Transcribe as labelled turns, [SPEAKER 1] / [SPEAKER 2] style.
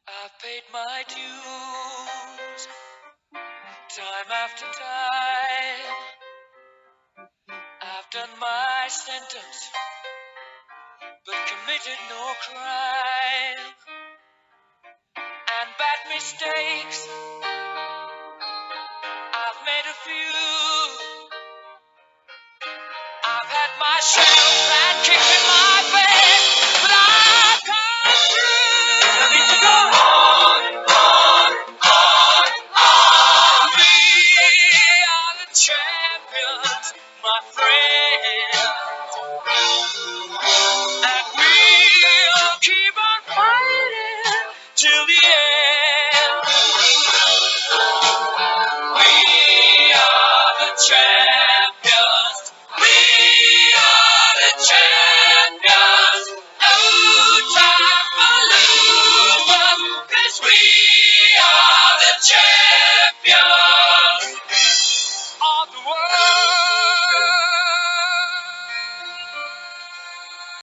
[SPEAKER 1] I've paid my dues time after time. I've done my sentence, but committed no crime. And bad mistakes, I've made a few. I've had my share of bad kicks in my